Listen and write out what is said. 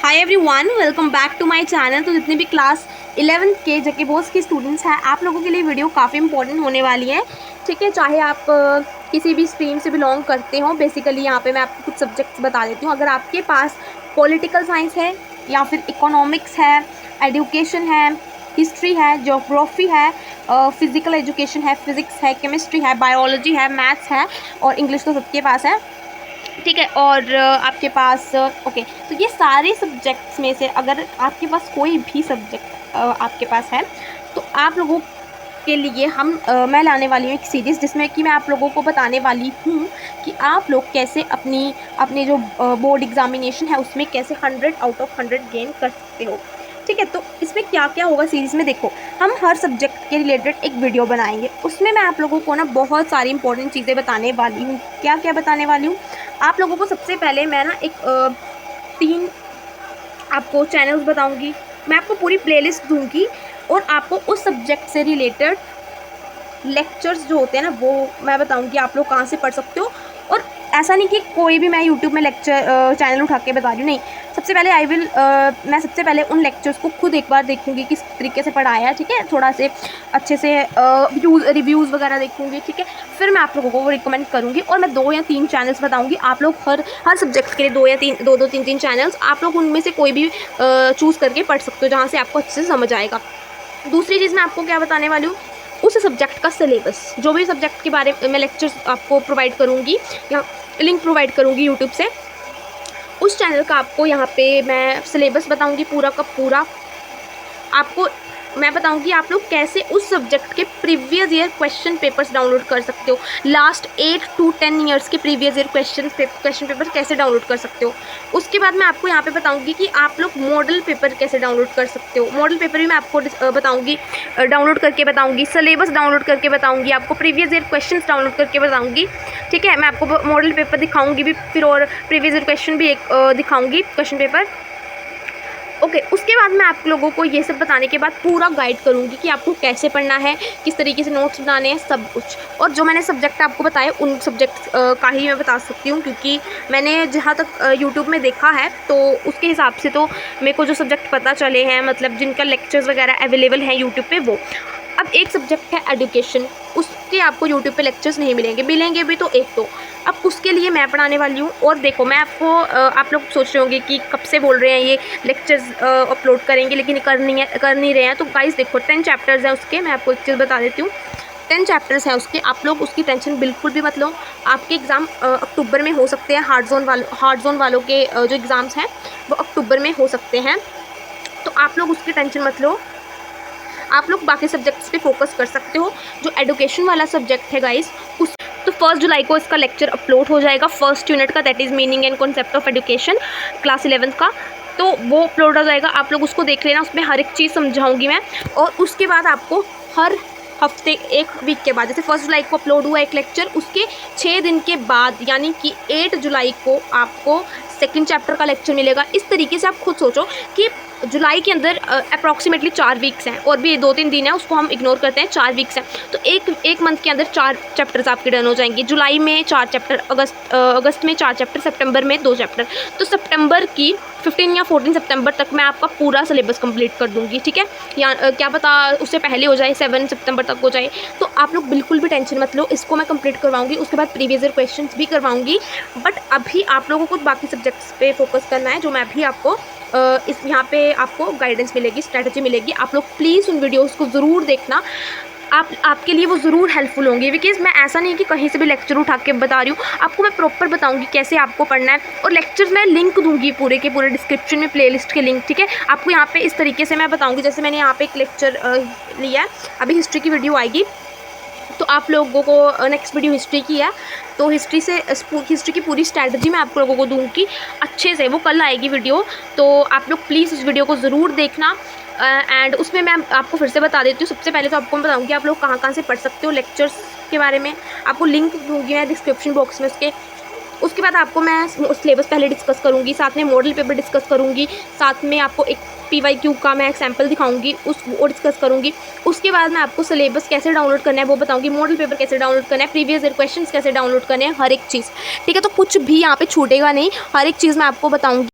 Hi everyone, welcome back to my channel. तो जितने भी क्लास 11th के जके बोस के स्टूडेंट्स हैं, आप लोगों के लिए वीडियो काफ़ी इंपॉर्टेंट होने वाली है। ठीक है, चाहे आप किसी भी स्ट्रीम से बिलोंग करते हो। बेसिकली यहाँ पे मैं आपको कुछ सब्जेक्ट्स बता देती हूँ। अगर आपके पास पॉलिटिकल साइंस है या फिर इकोनॉमिक्स है, एजुकेशन है, हिस्ट्री है, ज्योग्राफी है, फिज़िकल एजुकेशन है, फिज़िक्स है, केमिस्ट्री है, बायोलॉजी है, मैथ्स है और इंग्लिश तो सबके पास है। ठीक है, और आपके पास ओके, तो ये सारे सब्जेक्ट्स में से अगर आपके पास कोई भी सब्जेक्ट आपके पास है तो आप लोगों के लिए मैं लाने वाली हूँ एक सीरीज़, जिसमें कि मैं आप लोगों को बताने वाली हूँ कि आप लोग कैसे अपनी जो बोर्ड एग्जामिनेशन है उसमें कैसे 100 आउट ऑफ 100 गेन कर सकते हो। ठीक है, तो इसमें क्या क्या होगा सीरीज़ में, देखो हम हर सब्जेक्ट के रिलेटेड एक वीडियो बनाएंगे। उसमें मैं आप लोगों को ना बहुत सारी इंपॉर्टेंट चीज़ें बताने वाली हूँ। क्या क्या बताने वाली हूँ आप लोगों को? सबसे पहले मैं ना एक 3 आपको चैनल्स बताऊँगी, मैं आपको पूरी प्लेलिस्ट दूँगी और आपको उस सब्जेक्ट से रिलेटेड लेक्चर्स जो होते हैं ना वो मैं बताऊँगी आप लोग कहाँ से पढ़ सकते हो। और ऐसा नहीं कि कोई भी मैं यूट्यूब में लेक्चर चैनल उठा के बता रही हूँ, नहीं। सबसे पहले मैं सबसे पहले उन लेक्चर्स को खुद एक बार देखूँगी किस तरीके से पढ़ाया है। ठीक है, थोड़ा से अच्छे से रिव्यूज़ वगैरह देखूँगी। ठीक है, फिर मैं आप लोगों को वो रिकमेंड करूँगी और मैं 2 या 3 चैनल्स बताऊँगी। आप लोग हर सब्जेक्ट के लिए 2 या 3 चैनल्स आप लोग उनमें से कोई भी चूज़ करके पढ़ सकते हो, जहाँ से आपको अच्छे से समझ आएगा। दूसरी चीज़ मैं आपको क्या बताने वाली हूँ, उस सब्जेक्ट का सिलेबस, जो भी सब्जेक्ट के बारे में लेक्चर्स आपको प्रोवाइड करूँगी या लिंक प्रोवाइड करूँगी यूट्यूब से, उस चैनल का आपको यहाँ पे मैं सिलेबस बताऊँगी पूरा का पूरा। आपको मैं बताऊंगी आप लोग कैसे उस सब्जेक्ट के previous year question papers download कर सकते हो। लास्ट 8 to 10 ईयर्स के प्रीवियस ईयर क्वेश्चन पेपर कैसे डाउनलोड कर सकते हो। उसके बाद मैं आपको यहाँ पे बताऊंगी कि आप लोग मॉडल पेपर कैसे डाउनलोड कर सकते हो। मॉडल पेपर भी मैं आपको बताऊंगी, डाउनलोड करके बताऊंगी, सिलेबस डाउनलोड करके बताऊंगी, आपको प्रीवियस ईयर क्वेश्चन डाउनलोड करके बताऊँगी। ठीक है, मैं आपको मॉडल पेपर दिखाऊँगी भी, फिर और प्रीवियस ईयर क्वेश्चन भी एक दिखाऊँगी क्वेश्चन पेपर। ओके, उसके बाद मैं आप लोगों को ये सब बताने के बाद पूरा गाइड करूँगी कि आपको कैसे पढ़ना है, किस तरीके से नोट्स बनाने हैं, सब कुछ। और जो मैंने सब्जेक्ट आपको बताए उन सब्जेक्ट का ही मैं बता सकती हूँ, क्योंकि मैंने जहाँ तक यूट्यूब में देखा है तो उसके हिसाब से तो मेरे को जो सब्जेक्ट पता चले हैं, मतलब जिनका लेक्चर्स वगैरह अवेलेबल हैं यूट्यूब पे, वो। अब एक सब्जेक्ट है एजुकेशन, उसके आपको यूट्यूब पे लेक्चर्स नहीं मिलेंगे भी तो एक तो। अब उसके लिए मैं पढ़ाने वाली हूँ। और देखो मैं आप लोग सोच रहे होंगे कि कब से बोल रहे हैं ये लेक्चर्स अपलोड करेंगे लेकिन कर नहीं रहे हैं। तो गाइस देखो 10 चैप्टर्स हैं उसके, मैं आपको एक चीज़ बता देती हूँ, 10 चैप्टर्स हैं उसके। आप लोग उसकी टेंशन बिल्कुल भी मत लो। आपके एग्ज़ाम अक्टूबर में हो सकते हैं। हार्ड जोन वालों के जो एग्ज़ाम्स हैं वो अक्टूबर में हो सकते हैं, तो आप लोग उसकी टेंशन मत लो। आप लोग बाकी सब्जेक्ट्स पे फोकस कर सकते हो। जो एजुकेशन वाला सब्जेक्ट है गाइस, उस तो 1 जुलाई को इसका लेक्चर अपलोड हो जाएगा, फर्स्ट यूनिट का, that is meaning and concept of education, class 11th का। तो वो अपलोड हो जाएगा, आप लोग उसको देख लेना, उसमें हर एक चीज़ समझाऊंगी मैं। और उसके बाद आपको हर हफ्ते, एक वीक के बाद, जैसे 1 जुलाई को अपलोड हुआ एक लेक्चर, उसके 6 दिन के बाद यानी कि 8 जुलाई को आपको सेकंड चैप्टर का लेक्चर मिलेगा। इस तरीके से आप खुद सोचो कि जुलाई के अंदर अप्रॉक्सीमेटली 4 वीक्स हैं, और भी 2-3 दिन है, उसको हम इग्नोर करते हैं, 4 वीक्स हैं। तो एक मंथ के अंदर 4 चैप्टर्स आपके डन हो जाएंगे। जुलाई में 4 चैप्टर, अगस्त में 4 चैप्टर, सितंबर में 2 चैप्टर। तो सितंबर की 15 या 14 सितंबर तक मैं आपका पूरा सिलेबस कंप्लीट कर दूंगी। ठीक है, या क्या पता उससे पहले हो जाए, 7 सितंबर तक हो जाए। तो आप लोग बिल्कुल भी टेंशन मत लो, इसको मैं कंप्लीट करवाऊंगी। उसके बाद प्रीवियस ईयर क्वेश्चंस भी करवाऊंगी। बट अभी आप लोगों को बाकी सब्जेक्ट्स पे फोकस करना है, जो मैं अभी आपको यहाँ पे आपको गाइडेंस मिलेगी, स्ट्रैटेजी मिलेगी। आप लोग प्लीज़ उन वीडियोस को ज़रूर देखना, आपके लिए वो ज़रूर हेल्पफुल होंगी। बिकॉज़ मैं ऐसा नहीं कि कहीं से भी लेक्चर उठा के बता रही हूँ, आपको मैं प्रॉपर बताऊँगी कैसे आपको पढ़ना है। और लेक्चर्स मैं लिंक दूँगी पूरे के पूरे डिस्क्रिप्शन में, प्लेलिस्ट के लिंक। ठीक है, आपको यहाँ पे इस तरीके से मैं बताऊँगी, जैसे मैंने यहाँ पे एक लेक्चर लिया है, अभी हिस्ट्री की वीडियो आएगी, तो आप लोगों को नेक्स्ट वीडियो हिस्ट्री की है, तो हिस्ट्री की पूरी स्ट्रैटेजी मैं आप लोगों को दूँगी अच्छे से, वो कल आएगी वीडियो। तो आप लोग प्लीज़ उस वीडियो को ज़रूर देखना। एंड उसमें मैं आपको फिर से बता देती हूँ। सबसे पहले तो आपको मैं बताऊँगी आप लोग कहाँ से पढ़ सकते हो लेक्चर्स के बारे में, आपको लिंक दूँगी मैं डिस्क्रिप्शन बॉक्स में उसके। उसके बाद आपको मैं सिलेबस पहले डिस्कस करूँगी, साथ में मॉडल पेपर डिस्कस करूँगी, साथ में आपको एक PYQ का मैं एग्जाम्पल दिखाऊंगी, वो डिस्कस करूँगी। उसके बाद मैं आपको सिलेबस कैसे डाउनलोड करना है वो बताऊँगी, मॉडल पेपर कैसे डाउनलोड करना है, प्रीवियस ईयर क्वेश्चंस कैसे डाउनलोड करने हैं, हर एक चीज़। ठीक है, तो कुछ भी यहाँ पे छूटेगा नहीं, हर एक चीज़ मैं आपको बताऊँगी।